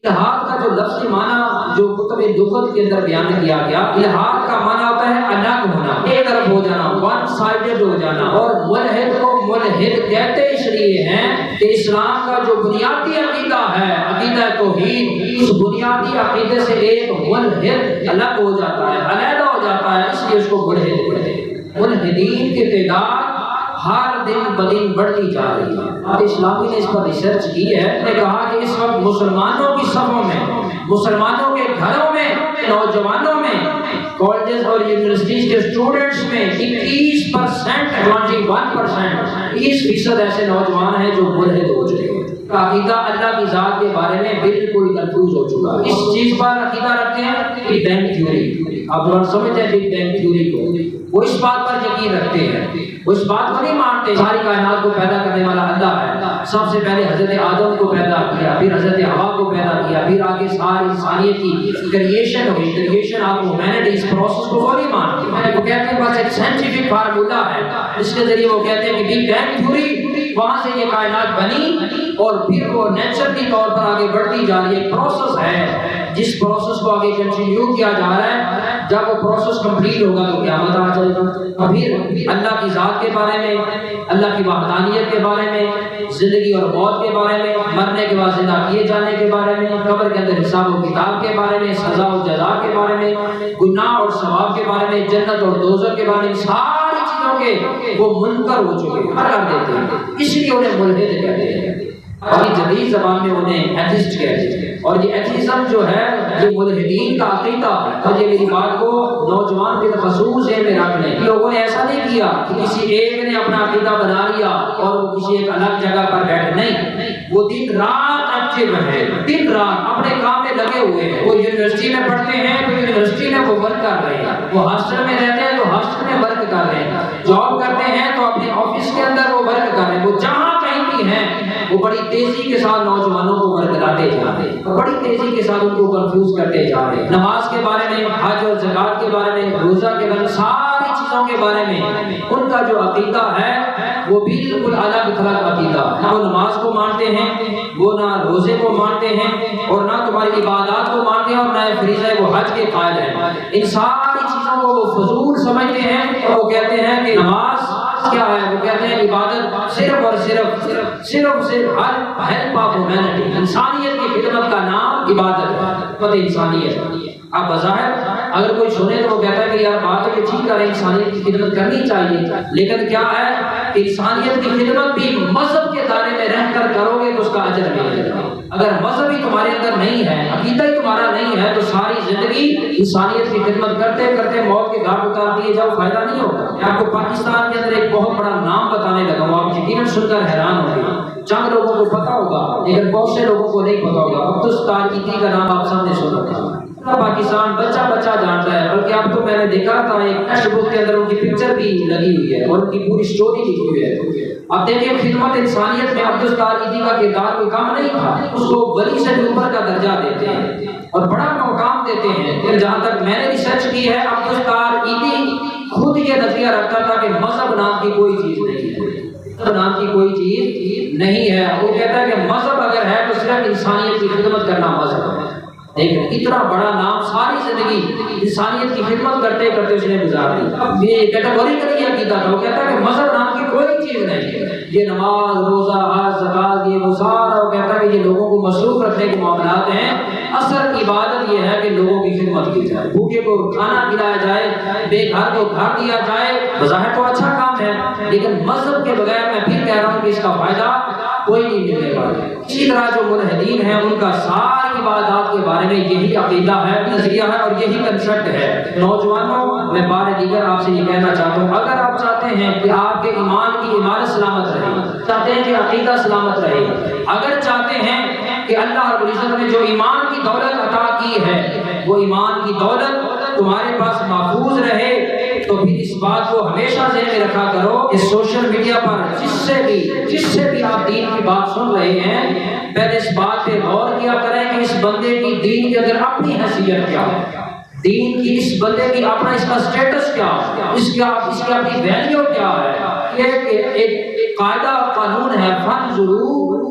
الہاد کا جو لفظی معنی جو کتب دخت کے اندر بیان کیا گیا، الہاد کا معنی ہوتا ہے الگ ہونا، ایک طرف ہو جانا، ون سائیڈڈ ہو جانا۔ اور ملحد کو ملحد کہتے اس لیے ہیں کہ اسلام کا جو بنیادی عقیدہ ہے، عقیدہ توحید، اس بنیادی عقیدے سے ایک ملحد الگ ہو جاتا ہے، علیحدہ ہو جاتا ہے، اس لیے اس کو ملحد کہتے ہیں۔ ملحدین کی تعداد ہر دن بدن بڑھتی جا رہی ہے۔ اب اسلامی نے اس پر ریسرچ کی ہے، نے کہا کہ اس وقت مسلمانوں کی صفوں میں، مسلمانوں کے گھروں میں، نوجوانوں میں، کالجز اور یونیورسٹیز کے اسٹوڈنٹس میں 21% 21% ایسے نوجوان ہیں جو ملحد ہو چکے ہیں۔ عقیدہ اللہ کی ذات کے بارے میں بالکل کنفیوز ہو چکا ہے۔ اس چیز پر عقیدہ رکھتے ہیں بگ بینگ تھیوری، آپ لوگ سمجھتے ہیں بگ بینگ تھیوری کو، وہ اس بات پر یقین رکھتے ہیں، وہ اس بات کو نہیں مانتے ساری کائنات کو پیدا کرنے والا اللہ ہے، سب سے پہلے حضرت آدم کو پیدا کیا، پھر حضرت حوا کو پیدا کیا، پھر آگے ساری انسانیت کی کریشن ہوئی، کریشن آف ہیومینٹی، اس پروسیس کو وہ نہیں مانتے۔ وہ کہتے ہیں بس ایک سائنٹیفک فارمولا ہے، اس کے ذریعے وہ کہتے ہیں کہ بگ بینگ تھیوری، وہاں سے یہ کائنات بنی اور پھر وہ نیچرلی طور پر آگے بڑھتی جا رہی ہے۔ ایک پروسیس ہے جس پروسیس کو آگے کنٹینیو کیا جا رہا ہے، جب وہ پروسیس کمپلیٹ ہوگا تو قیامت آ جائے گا۔ پھر اللہ کی ذات کے بارے میں، اللہ کی وحدانیت کے بارے میں، زندگی اور موت کے بارے میں، مرنے کے بعد زندہ کیے جانے کے بارے میں، قبر کے اندر حساب و کتاب کے بارے میں، سزا و جزا کے بارے میں، گناہ اور ثواب کے بارے میں، جنت اور دوزخ کے بارے میں، ساری چیزوں کے وہ منکر ہو چکے ہیں، کر دیتے ہیں، اس لیے انہیں ملحد کہتے ہیں، اور یہ جدید زبان میں انہیں ایتھسٹ کہتے ہیں۔ اور یہ ایتھیزم جو ہے یہ ملحدین کا عقیدہ ہے۔ اور یہ میری بات کو نوجوان کے خصوص ذہن میں رکھ لیں، لوگوں نے ایسا نہیں کیا کہ کسی ایک نے اپنا عقیدہ بنا لیا اور وہ کسی ایک الگ جگہ پر بیٹھے، نہیں، وہ دن رات ایکٹیو ہے، دن رات اپنے کام میں لگے ہوئے ہیں۔ وہ یونیورسٹی میں پڑھتے ہیں تو یونیورسٹی میں وہ ورک کر رہے ہیں، وہ ہاسٹل میں رہتے ہیں تو ہاسٹل میں ورک کر رہے ہیں، جاب کرتے ہیں تو اپنے آفس کے اندر وہ ورک کر رہے ہیں، وہ جہاں کہیں بھی ہیں وہ بڑی تیزی کے ساتھ نوجوانوں کو ورگلاتے جا رہے ہیں، بڑی تیزی کے ساتھ ان کو کنفیوز کرتے جا رہے ہیں۔ نماز کے بارے میں، حج اور زکات کے بارے میں، روزہ کے بارے میں، ساری چیزوں کے بارے میں ان کا جو عقیدہ ہے وہ بالکل الگ تھلگ عقیدہ ہے۔ نہ وہ نماز کو مانتے ہیں، وہ نہ روزے کو مانتے ہیں، اور نہ تمہاری عبادات کو مانتے ہیں، اور نہ فریضہ وہ حج کے قائل ہیں۔ ان ساری چیزوں کو وہ فضول سمجھتے ہیں، اور وہ کہتے ہیں کہ نماز کیا ہے، وہ کہتے ہیں عبادت صرف اور صرف ہیلپ آف ہیومینٹی، انسانیت کی خدمت کا نام عبادت ہے، خدمت انسانیت۔ اب بظاہر اگر کوئی سنے تو وہ کہتا ہے کہ یار بات ہے کہ ٹھیک ہے انسانیت کی خدمت کرنی چاہیے، لیکن کیا ہے کہ انسانیت کی خدمت بھی مذہب کے دائرے میں رہ کر کرو گے تو اس کا اجر ملے گا۔ اگر مذہب ہی تمہارے اندر نہیں ہے، عقیدہ ہی تمہارا نہیں ہے، تو ساری زندگی انسانیت کی خدمت کرتے کرتے موت کے گھاٹ اتار دیے جاؤ، فائدہ نہیں ہوگا۔ میں آپ کو پاکستان کے اندر ایک بہت بڑا نام بتانے لگا ہوں، آپ یقیناً سن کر حیران ہوں گے۔ چند لوگوں کو پتا ہوگا لیکن بہت سے لوگوں کو نہیں پتا ہوگا۔ عبدالستار تارکی کا نام آپ سب نے سنا تھا، پاکستان بچہ جانتا ہے، بلکہ اب تو میں نے دیکھا تھا ایک ٹیکسٹ بک کے اندر ان کی پکچر بھی لگی ہوئی ہے اور ان کی پوری سٹوری لکھی ہوئی ہے۔ اب دیکھیں خدمت انسانیت میں عبدالستار تارکی کا کردار کوئی کم نہیں تھا، اس کو ولی سے بھی اوپر کا درجہ دیتے ہیں اور بڑا مقام دیتے ہیں۔ پھر جہاں تک میں نے ریسرچ کی ہے، عبدالستار تارکی خود یہ نظریہ رکھتا تھا کہ مذہب نام کی کوئی چیز نہیں ہے، مذہب نام کی کوئی چیز نہیں ہے۔ وہ کہتا ہے کہ مذہب اگر ہے تو صرف انسانیت کی خدمت کرنا مذہب ہے۔ لیکن اتنا بڑا نام، ساری زندگی انسانیت کی خدمت کرتے کرتے اس نے گزار دی۔ اب یہ کیٹیگوریکلی عقیدہ تھا، وہ کہتا ہے کہ مذہب نام کی کوئی چیز نہیں، یہ نماز، روزہ، حج، زکات، یہ وہ سارا، وہ کہتا ہے کہ یہ لوگوں کو مصروف رکھنے کے معاملات ہیں، اصل عبادت یہ ہے کہ لوگوں کی خدمت کی جائے، بھوکے کو کھانا کھلایا جائے، بے گھر کو گھر دیا جائے۔ بظاہر تو اچھا کام ہے، لیکن مذہب کے بغیر میں پھر کہہ رہا ہوں کہ اس کا فائدہ کوئی نہیں ملنے والا۔ اسی طرح جو ملحدین ہیں ان کا ساری عبادات کے بارے میں یہی عقیدہ ہے، نظریہ ہے اور یہی کنسپٹ ہے۔ نوجوانوں، میں بار دیگر آپ سے یہ کہنا چاہتا ہوں، اگر آپ چاہتے ہیں کہ آپ کے ایمان کی عمارت سلامت رہے، چاہتے ہیں کہ عقیدہ سلامت رہے، اگر چاہتے ہیں کہ اللہ رب العزت نے جو ایمان کی دولت عطا کی ہے وہ ایمان کی دولت تمہارے پاس محفوظ رہے، تو پھر اس بات کو ہمیشہ ذہن میں رکھا کرو کہ سوشل میڈیا پر جس سے بھی آپ دین کی بات سن رہے ہیں، پہلے اس بات پہ غور کیا کریں کہ اس بندے کی دین کے اندر اپنی حیثیت کیا ہے، دین کی اس بندے کی اپنا اس کا سٹیٹس کیا ہے، اس کی اپنی ویلیو کیا ہے۔ ایک قاعدہ قانون ہے، فانظروا